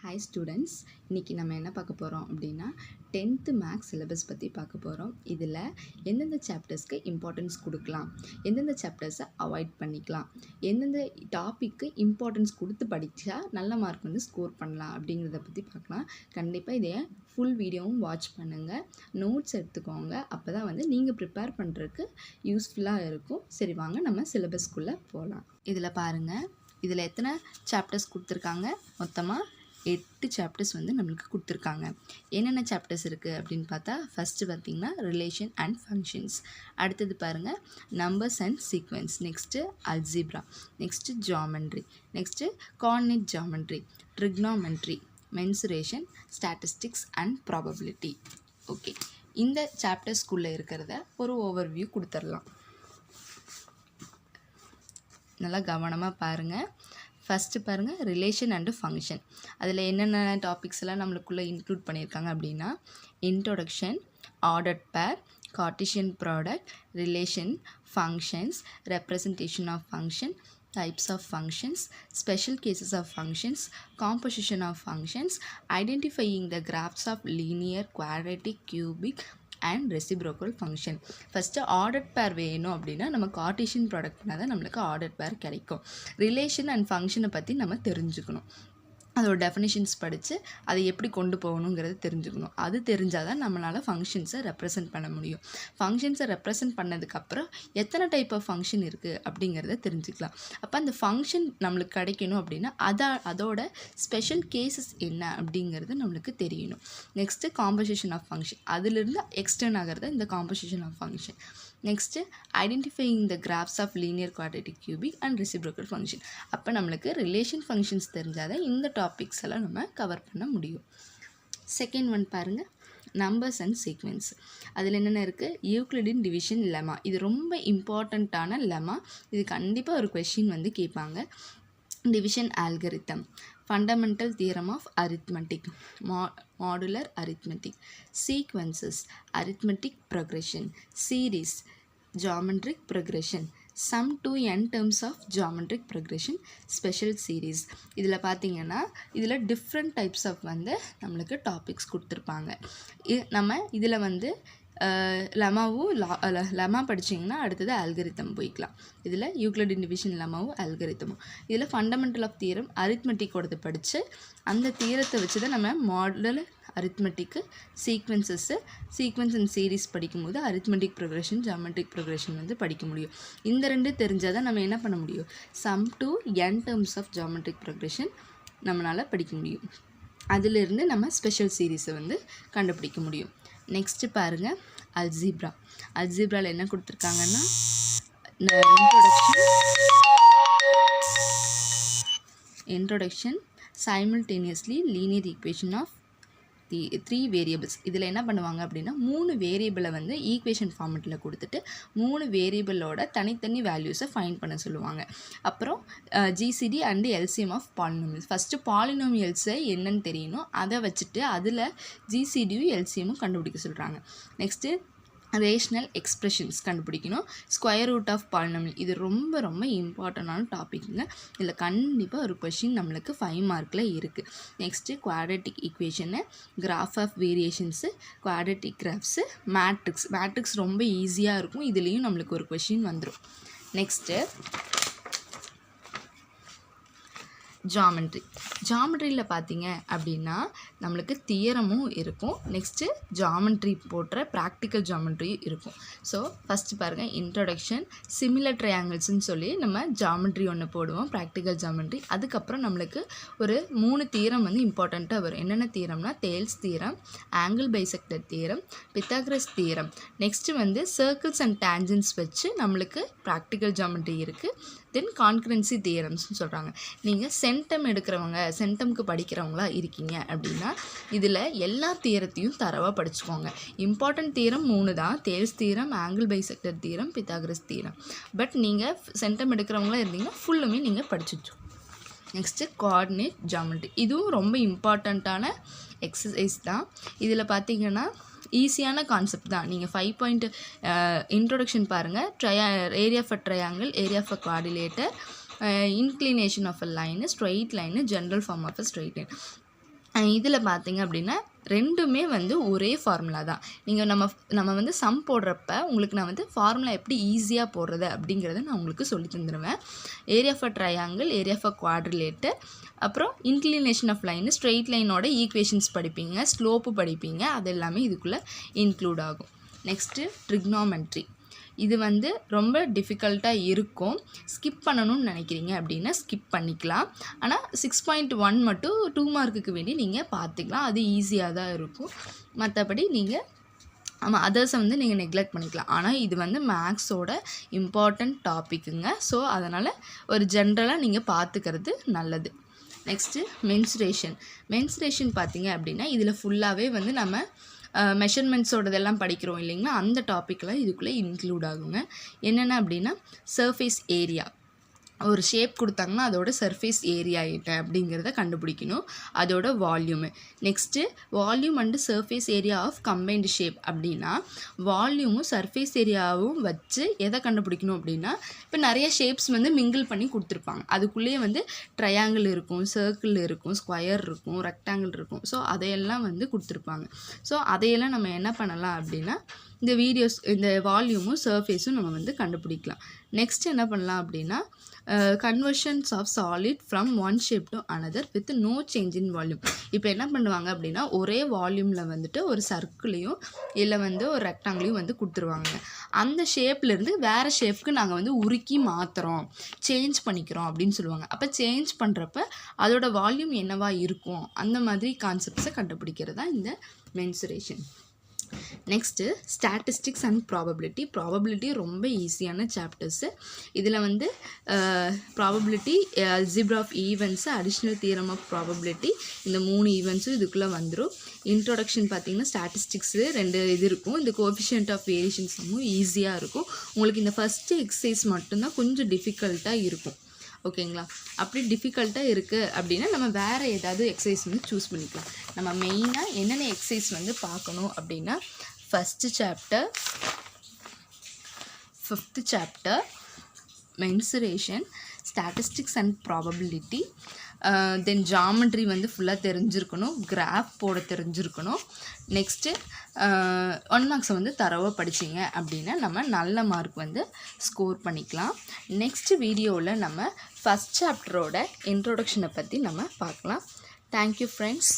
Hi students, இன்றைக்கி நம்ம என்ன பார்க்க போகிறோம் அப்படின்னா 10th மேக்ஸ் சிலபஸ் பற்றி பார்க்க போகிறோம். இதில் எந்தெந்த சாப்டர்ஸ்க்கு இம்பார்ட்டன்ஸ் கொடுக்கலாம், எந்தெந்த சாப்டர்ஸை அவாய்ட் பண்ணிக்கலாம், எந்தெந்த டாப்பிக்கு இம்பார்ட்டன்ஸ் கொடுத்து படித்தா நல்ல மார்க் வந்து ஸ்கோர் பண்ணலாம் அப்படிங்கிறத பற்றி பார்க்கலாம். கண்டிப்பாக இதை ஃபுல் வீடியோவும் வாட்ச் பண்ணுங்கள், நோட்ஸ் எடுத்துக்கோங்க. அப்போ தான் வந்து நீங்கள் ப்ரிப்பேர் பண்ணுறதுக்கு யூஸ்ஃபுல்லாக இருக்கும். சரி, வாங்க நம்ம சிலபஸ்க்குள்ளே போகலாம். இதில் பாருங்கள், இதில் எத்தனை சாப்டர்ஸ் கொடுத்துருக்காங்க? மொத்தமாக 8 சாப்டர்ஸ் வந்து நம்மளுக்கு கொடுத்துருக்காங்க. என்னென்ன சாப்டர்ஸ் இருக்குது அப்படின்னு பார்த்தா, ஃபஸ்ட்டு பார்த்திங்கன்னா ரிலேஷன் அண்ட் ஃபங்க்ஷன்ஸ், அடுத்தது பாருங்கள் numbers and sequence, next algebra, next geometry, next coordinate geometry, trigonometry, mensuration, statistics and probability. Okay, இந்த சாப்டர்ஸ்குள்ளே இருக்கிறத ஒரு ஓவர்வியூ கொடுத்துடலாம். நல்லா கவனமாக பாருங்கள். ஃபஸ்ட்டு பாருங்கள் ரிலேஷன் அண்டு ஃபங்க்ஷன். அதில் என்னென்ன டாபிக்ஸ் எல்லாம் நம்மளுக்குள்ளே இன்க்ளூட் பண்ணியிருக்காங்க அப்படின்னா, introduction, ordered pair, Cartesian product, relation, functions, representation of function, types of functions, special cases of functions, composition of functions, identifying the graphs of linear, quadratic, cubic and reciprocal function. First ordered பேர் வேணும் அப்படின்னா நம்ம Cartesian ப்ராடக்ட்னா தான் நம்மளுக்கு ordered பேர் கிடைக்கும். Relation and ஃபங்க்ஷனை பற்றி நம்ம தெரிஞ்சுக்கணும், அதோட டெஃபினிஷன்ஸ் படித்து அதை எப்படி கொண்டு போகணுங்கிறது தெரிஞ்சுக்கணும். அது தெரிஞ்சால் தான் நம்மளால் ஃபங்க்ஷன்ஸை ரெப்ரசன்ட் பண்ண முடியும். ஃபங்க்ஷன்ஸை ரெப்ரசன்ட் பண்ணதுக்கப்புறம் எத்தனை டைப் ஆஃப் ஃபங்க்ஷன் இருக்குது அப்படிங்கிறத தெரிஞ்சுக்கலாம். அப்போ அந்த ஃபங்க்ஷன் நம்மளுக்கு கிடைக்கணும் அப்படின்னா அதோட ஸ்பெஷல் கேசஸ் என்ன அப்படிங்கிறது நம்மளுக்கு தெரியணும். நெக்ஸ்ட்டு காம்போசிஷன் ஆஃப் ஃபங்க்ஷன், அதிலிருந்து எக்ஸ்டர்ன் ஆகிறது இந்த composition of function. Next identifying the graphs of linear, quadratic, cubic and reciprocal function. அப்போ நம்மளுக்கு ரிலேஷன் ஃபங்க்ஷன்ஸ் தெரிஞ்சால் தான் இந்த டாபிக்ஸ் எல்லாம் நம்ம கவர் பண்ண முடியும். செகண்ட் ஒன் பாருங்கள், நம்பர்ஸ் அண்ட் சீக்வென்ஸ். அதில் என்னென்ன இருக்குது? Euclidean division lemma. இது ரொம்ப இம்பார்ட்டண்ட்டான லெமா. இது கண்டிப்பாக ஒரு கொஷின் வந்து கேட்பாங்க. Division algorithm, fundamental theorem of arithmetic, modular arithmetic, sequences, arithmetic progression, series, geometric progression, sum to n terms of geometric progression, special series. இதில் பார்த்தீங்கன்னா இதில் டிஃப்ரெண்ட் டைப்ஸ் ஆஃப் வந்து நம்மளுக்கு டாபிக்ஸ் கொடுத்துருப்பாங்க. நம்ம இதில் வந்து லெமா படிச்சிங்கன்னா அடுத்தது ஆல்கரித்தம் போய்க்கலாம். இதில் யூக்ளிடின் டிவிஷன் லெமாவும் ஆல்கரித்தமும். இதில் ஃபண்டமெண்டல் ஆஃப் தியரம் அரித்மெட்டிக்கோடது படித்து அந்த தியரத்தை வச்சு தான் நம்ம மாடல் அரித்மெட்டிக்கு, சீக்வென்ஸ் அண்ட் சீரீஸ் படிக்கும்போது அரித்மெட்டிக் ப்ரொக்ரெஷன், ஜாமெட்ரிக் ப்ரொக்ரெஷன் வந்து படிக்க முடியும். இந்த ரெண்டு தெரிஞ்சால் தான் நம்ம என்ன பண்ண முடியும்? Sum to n terms of geometric progression நம்மளால் படிக்க முடியும். அதிலிருந்து நம்ம ஸ்பெஷல் சீரீஸை வந்து கண்டுபிடிக்க முடியும். நெக்ஸ்ட்டு பாருங்கள் அல்ஜிப்ரா. அல்ஜிப்ராவில் என்ன கொடுத்துருக்காங்கன்னா, introduction, simultaneously linear equation of 3 variables. இதில் என்ன பண்ணுவாங்க அப்படின்னா 3 வேரியபிளை வந்து ஈக்குவேஷன் ஃபார்மெட்டில் கொடுத்துட்டு 3 வேரியபிளோட தனித்தனி வேல்யூஸை ஃபைண்ட் பண்ண சொல்லுவாங்க. அப்புறம் GCD and LCM of polynomials. First பாலினோமியல்ஸை என்னன்னு தெரியணும், அதை வச்சுட்டு அதில் ஜிசிடியும் எல்சிஎம்மும் கண்டுபிடிக்க சொல்கிறாங்க. நெக்ஸ்ட்டு ரேஷ்னல் எக்ஸ்ப்ரெஷன்ஸ் கண்டுபிடிக்கணும், ஸ்கொயர் ரூட் ஆஃப் பாலினாமியல். இது ரொம்ப ரொம்ப இம்பார்ட்டண்டான டாபிக்ங்க. இதில் கண்டிப்பாக ஒரு கொஷின் நம்மளுக்கு 5 மார்க்கில் இருக்குது. Next quadratic equation, graph of variations, quadratic graphs, matrix ரொம்ப ஈஸியாக இருக்கும். இதுலேயும் நம்மளுக்கு ஒரு கொஷின் வந்துடும். நெக்ஸ்ட்டு ஜாமெட்ரியில் பார்த்தீங்க அப்படின்னா நம்மளுக்கு தியரமும் இருக்கும், நெக்ஸ்ட்டு ஜாமெட்ரி போட்டுற ப்ராக்டிக்கல் ஜாமெட்ரியும் இருக்கும். ஸோ ஃபஸ்ட்டு பாருங்கள் இன்ட்ரோடக்ஷன், சிமிலர் ட்ரையாங்கிள்ஸ்னு சொல்லி நம்ம ஜாமெட்ரி ஒன்று போடுவோம், ப்ராக்டிக்கல் ஜாமெட்ரி. அதுக்கப்புறம் நம்மளுக்கு ஒரு 3 தியரம் வந்து இம்பார்ட்டண்ட்டாக வரும். என்னென்ன தியரம்னா Thales theorem, angle bisector theorem, Pythagoras theorem. Next வந்து சர்க்கிள்ஸ் அண்ட் டேஞ்சன்ஸ் வச்சு நம்மளுக்கு ப்ராக்டிக்கல் ஜாமெட்ரி இருக்குது. தென் கான்கரன்சி தியரம்ஸ்னு சொல்கிறாங்க. நீங்கள் சென்டம் எடுக்கிறவங்க, சென்டம்க்கு படிக்கிறவங்களா இருக்கீங்க அப்படின்னா இதில் எல்லா தியரத்தையும் தரவாக படிச்சுக்கோங்க. இம்பார்ட்டன்ட் தியரம் 3 தான், தேல்ஸ் theorem, angle bisector theorem, Pythagoras theorem. But நீங்கள் சென்டம் எடுக்கிறவங்களா இருந்தீங்கன்னா ஃபுல்லுமே நீங்கள் படிச்சுட்டு. Next coordinate geometry. இதுவும் ரொம்ப இம்பார்ட்டண்ட்டான எக்ஸசைஸ் தான். இதில் பார்த்தீங்கன்னா ஈஸியான கான்செப்ட் தான். நீங்கள் 5 பாயிண்ட் இன்ட்ரோடக்ஷன் பாருங்கள். Area of a triangle, area of a quadrilateral, inclination of a line, straight line, general form of a straight line. இதில் பார்த்தீங்க அப்படின்னா ரெண்டுமே வந்து ஒரே ஃபார்முலா தான். நீங்கள் நம்ம வந்து சம் போடுறப்ப உங்களுக்கு நான் வந்து ஃபார்முலா எப்படி ஈஸியாக போடுறது அப்படிங்கிறத நான் உங்களுக்கு சொல்லி தந்துடுவேன். Area for triangle, area for quadrilateral, அப்புறம் இன்க்ளினேஷன் ஆஃப் லைன், ஸ்ட்ரெயிட் லைனோட ஈக்குவேஷன்ஸ் படிப்பீங்க, ஸ்லோப்பு படிப்பீங்க. அது எல்லாமே இதுக்குள்ளே இன்க்ளூட் ஆகும். Next trigonometry. இது வந்து ரொம்ப டிஃபிகல்ட்டாக இருக்கும். ஸ்கிப் பண்ணணும்னு நினைக்கிறீங்க அப்படின்னா ஸ்கிப் பண்ணிக்கலாம். ஆனால் 6.1 மட்டும் 2 மார்க்குக்கு வேண்டி நீங்கள் பார்த்துக்கலாம். அது ஈஸியாக தான் இருக்கும். மற்றபடி நீங்கள் அதர்ஸை வந்து நீங்கள் நெக்லெக்ட் பண்ணிக்கலாம். ஆனால் இது வந்து மேக்ஸோட இம்பார்ட்டண்ட் டாப்பிக்குங்க. ஸோ அதனால் ஒரு ஜென்ரலாக நீங்கள் பார்த்துக்கிறது நல்லது. நெக்ஸ்ட்டு மென்சுரேஷன் பார்த்தீங்க அப்படின்னா இதில் ஃபுல்லாகவே வந்து நம்ம மெஷர்மெண்ட்ஸோடதெல்லாம் படிக்கிறோம் இல்லைங்களா, அந்த டாப்பிக்லாம் இதுக்குள்ளே இன்க்ளூட் ஆகுங்க. என்னென்ன அப்படின்னா சர்ஃபேஸ் ஏரியா, ஒரு ஷேப் கொடுத்தாங்கன்னா அதோட சர்ஃபேஸ் ஏரியா என்ன அப்படிங்கிறத கண்டுபிடிக்கணும். அதோட volume. Next volume and surface area of combined shape அப்படின்னா வால்யூமும் சர்ஃபேஸ் ஏரியாவும் வச்சு எதை கண்டுபிடிக்கணும் அப்படின்னா, இப்போ நிறைய ஷேப்ஸ் வந்து மிங்கிள் பண்ணி கொடுத்துருப்பாங்க. அதுக்குள்ளேயே வந்து ட்ரையாங்கிள் இருக்கும், சர்க்கிள் இருக்கும், ஸ்கொயர் இருக்கும், ரெக்டாங்கிள் இருக்கும். ஸோ அதையெல்லாம் வந்து கொடுத்துருப்பாங்க. ஸோ அதையெல்லாம் நம்ம என்ன பண்ணலாம் அப்படின்னா இந்த வால்யூமும் சர்ஃபேஸும் நம்ம வந்து கண்டுபிடிக்கலாம். நெக்ஸ்ட் என்ன பண்ணலாம் அப்படின்னா conversions of solid from one shape to another with no change in volume. இப்போ என்ன பண்ணுவாங்க அப்படின்னா ஒரே வால்யூமில் வந்துட்டு ஒரு சர்க்கிளையும் இல்லை வந்து ஒரு ரெக்டாங்கிளையும் வந்து கொடுத்துருவாங்க. அந்த ஷேப்லேருந்து வேறு ஷேப்புக்கு நாங்கள் வந்து உருக்கி மாற்றுறோம், சேஞ்ச் பண்ணிக்கிறோம் அப்படின்னு சொல்லுவாங்க. அப்போ சேஞ்ச் பண்ணுறப்ப அதோட வால்யூம் என்னவா இருக்கும், அந்த மாதிரி கான்செப்ட்ஸை கண்டுபிடிக்கிறது தான் இந்த mensuration. Next statistics and probability ரொம்ப ஈஸியான சாப்டர்ஸு. இதில் வந்து probability, algebra of events, additional theorem of probability, இந்த 3 ஈவெண்ட்ஸும் இதுக்குள்ளே வந்துடும். இன்ட்ரோடக்ஷன் பார்த்திங்கன்னா ஸ்டாட்டிஸ்டிக்ஸு 2 இது இருக்கும். இந்த கோஎஃபிஷியன்ட் ஆஃப் வேரியேஷன்ஸும் ஈஸியாக இருக்கும். உங்களுக்கு இந்த ஃபஸ்ட்டு எக்ஸசைஸ் மட்டும்தான் கொஞ்சம் டிஃபிகல்ட்டாக இருக்கும். ஓகேங்களா? அப்படி டிஃபிகல்ட்டாக இருக்குது அப்படின்னா நம்ம வேறு ஏதாவது எக்ஸசைஸ் வந்து சூஸ் பண்ணிக்கலாம். நம்ம மெயினாக என்னென்ன எக்ஸசைஸ் வந்து பார்க்கணும் அப்படின்னா first chapter, 5th chapter mensuration, statistics and probability, then geometry வந்து ஃபுல்லாக தெரிஞ்சிருக்கணும், கிராஃப் போட தெரிஞ்சிருக்கணும். நெக்ஸ்ட்டு 1 மார்க்ஸை வந்து தரவாக படிச்சிங்க அப்படின்னா நம்ம நல்ல மார்க் வந்து ஸ்கோர் பண்ணிக்கலாம். நெக்ஸ்ட் வீடியோவில் நம்ம ஃபஸ்ட் சாப்டரோட இன்ட்ரோடக்ஷனை பற்றி நம்ம பார்க்கலாம். Thank you friends.